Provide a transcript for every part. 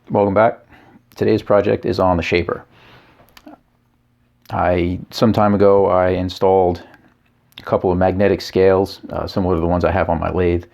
Welcome back. Today's project is on the shaper. Some time ago I installed a couple of magnetic scales similar to the ones I have on my lathe,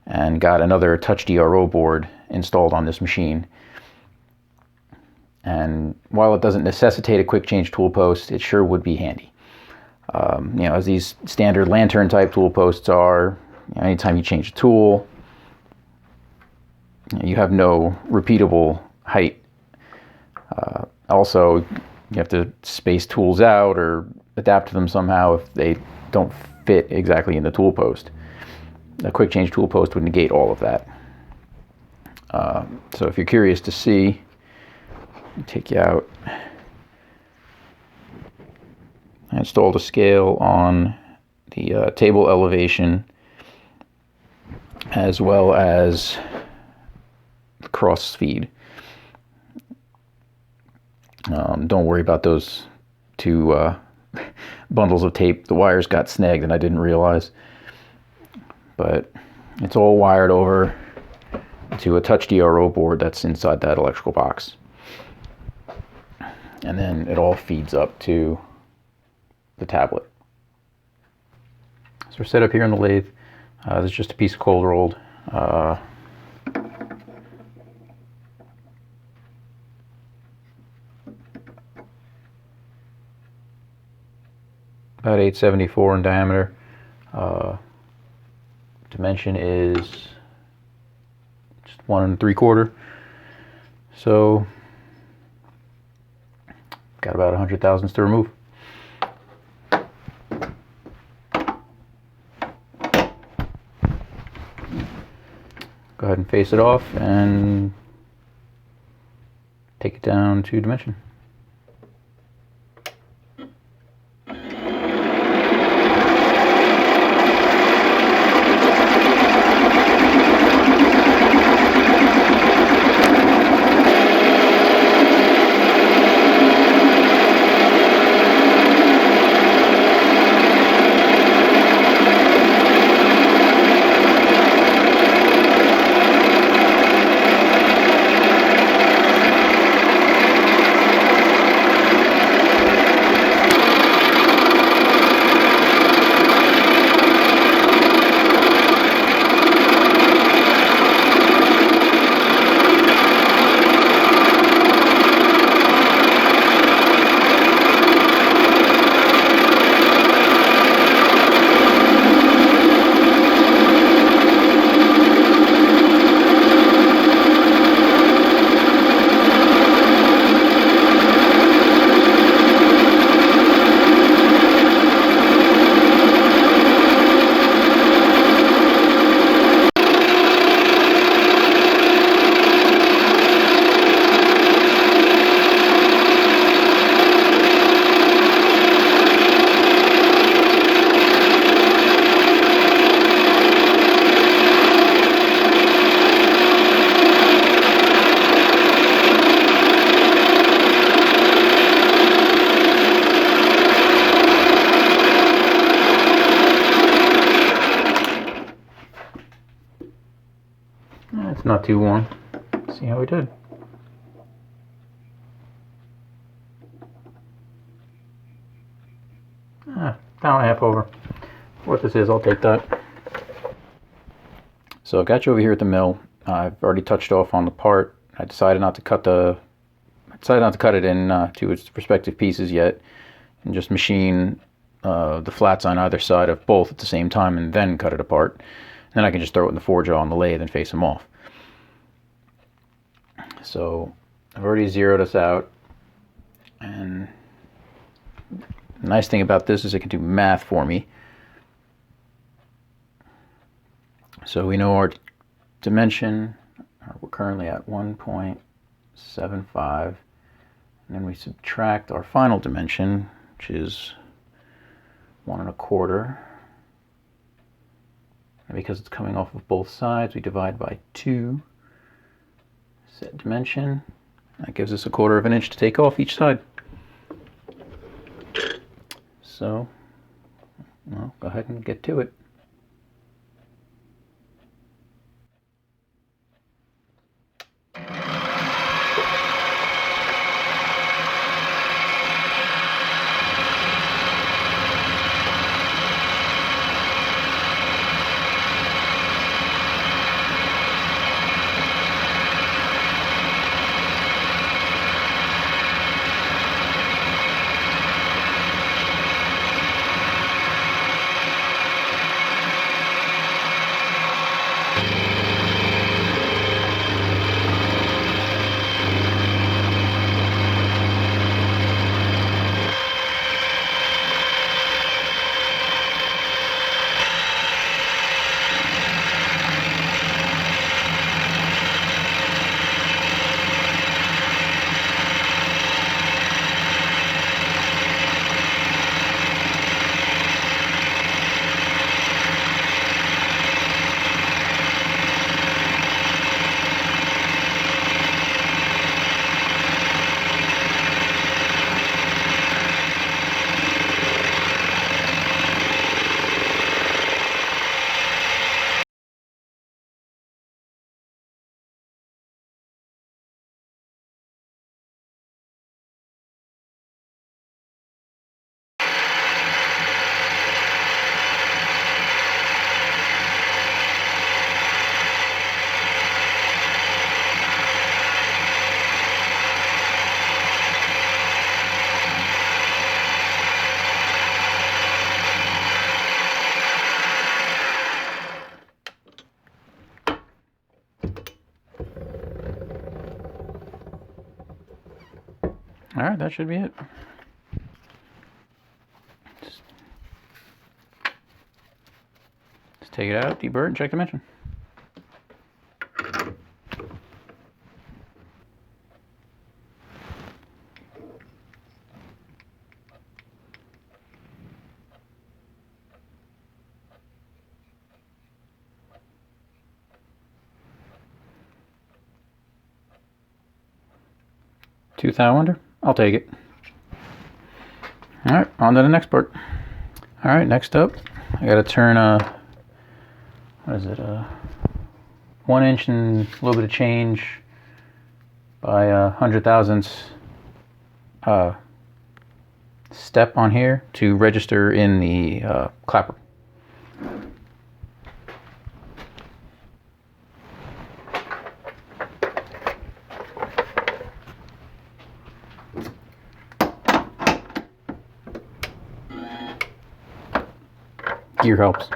and got another TouchDRO board installed on this machine. And while it doesn't necessitate a quick change tool post, it sure would be handy. As these standard lantern type tool posts are, anytime you change a tool, you have no repeatable height. Also, you have to space tools out or adapt to them somehow if they don't fit exactly in the tool post. A quick change tool post would negate all of that. So if you're curious to see, I'll take you out. I installed a scale on the table elevation as well as the cross feed. Don't worry about those two bundles of tape. The wires got snagged and I didn't realize. But it's all wired over to a TouchDRO board that's inside that electrical box. And then it all feeds up to the tablet. So we're set up here in the lathe. This is just a piece of cold rolled. About 874 in diameter. Dimension is just 1 3/4. So got about 100 thousandths to remove. Go ahead and face it off and take it down to dimension. It's not too warm. See how we did. Pound and a half over. What this is, I'll take that. So I've got you over here at the mill. I've already touched off on the part. I decided not to cut it in to its respective pieces yet, and just machine the flats on either side of both at the same time, and then cut it apart. And then I can just throw it in the forge on the lathe and face them off. So I've already zeroed us out, and the nice thing about this is it can do math for me. So we know our dimension. We're currently at 1.75, and then we subtract our final dimension, which is 1 1/4. And because it's coming off of both sides, we divide by 2. Set dimension. That gives us 1/4 of an inch to take off each side. So, well, go ahead and get to it. All right, that should be it. Just take it out, deburr, and check dimension. Tooth I wonder? I'll take it. All right, on to the next part. All right, next up, I got to turn what is it? 1 inch and a little bit of change by 100 thousandths step on here to register in the clapper. Gear helps.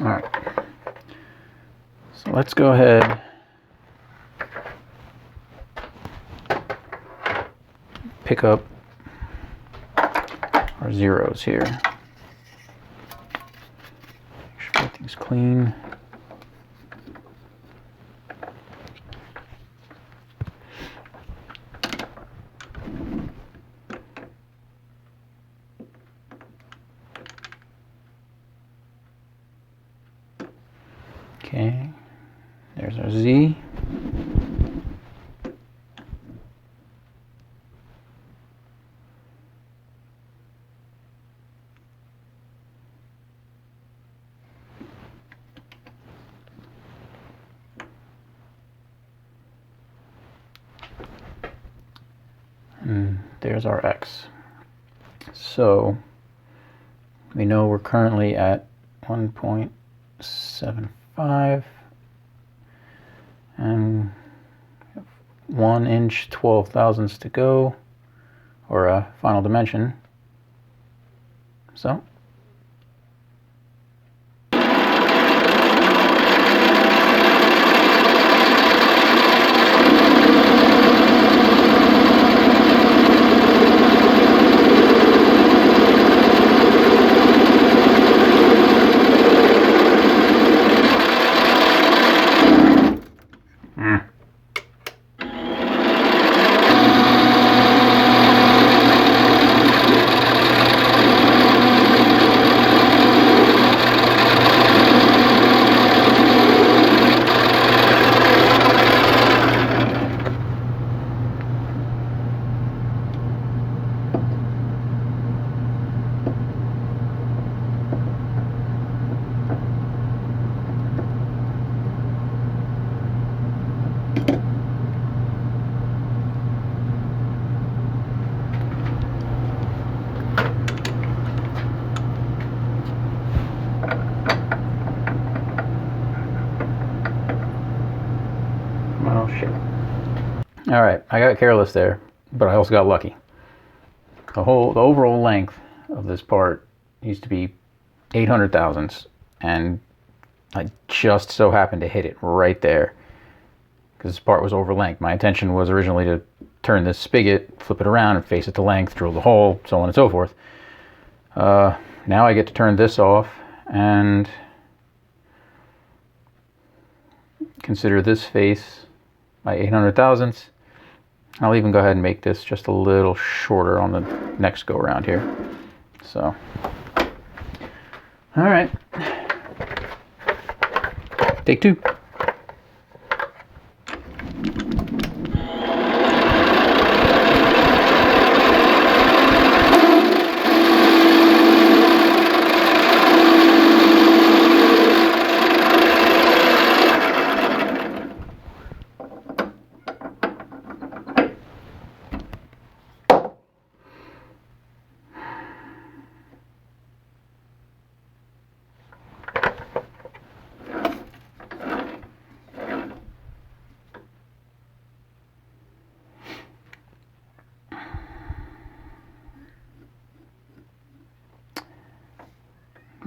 All right, so let's go ahead pick up our zeros here. Make sure everything's clean. Okay, there's our Z. And there's our X. So we know we're currently at 1.75 and 1 inch 12 thousandths to go, or a final dimension. So oh shit. All right, I got careless there, but I also got lucky. The overall length of this part used to be 800 thousandths, and I just so happened to hit it right there because this part was over length. My intention was originally to turn this spigot, flip it around, and face it to length, drill the hole, so on and so forth. Now I get to turn this off and consider this face by 800 thousandths. I'll even go ahead and make this just a little shorter on the next go around here. So, all right, take two.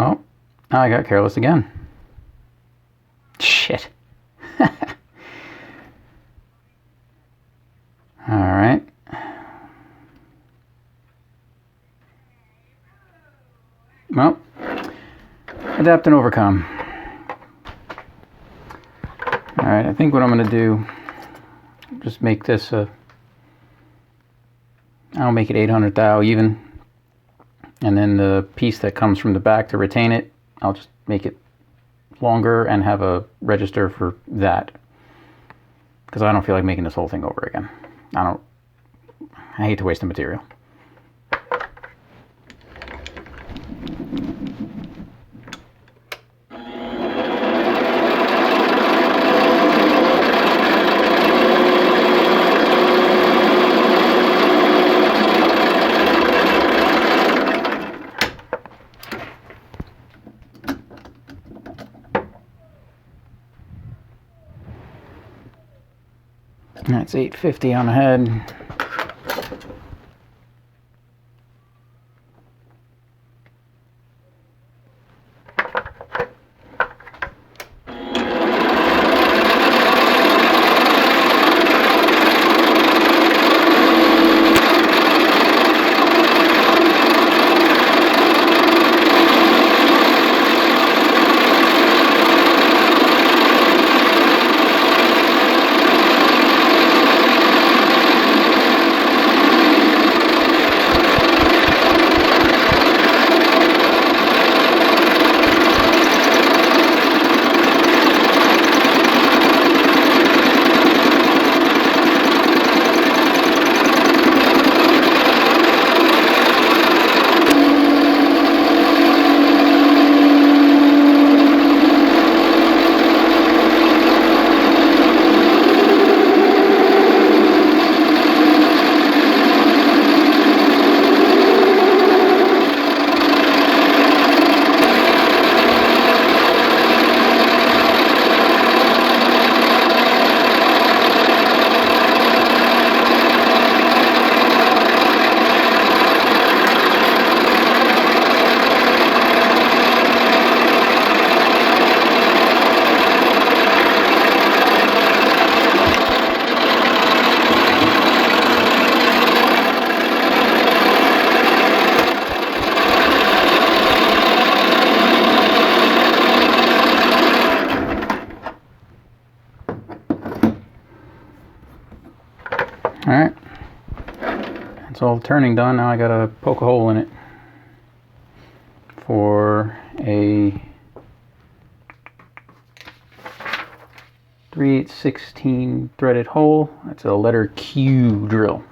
Oh, I got careless again. Shit. All right. Well, adapt and overcome. All right, I think what I'm going to do, just make this I'll make it 800 thou even, and then the piece that comes from the back to retain it, I'll just make it longer and have a register for that, because I don't feel like making this whole thing over again. I hate to waste the material. That's 850 on the head. Alright, that's all the turning done. Now I gotta poke a hole in it for a 3/8 16 threaded hole. That's a letter Q drill.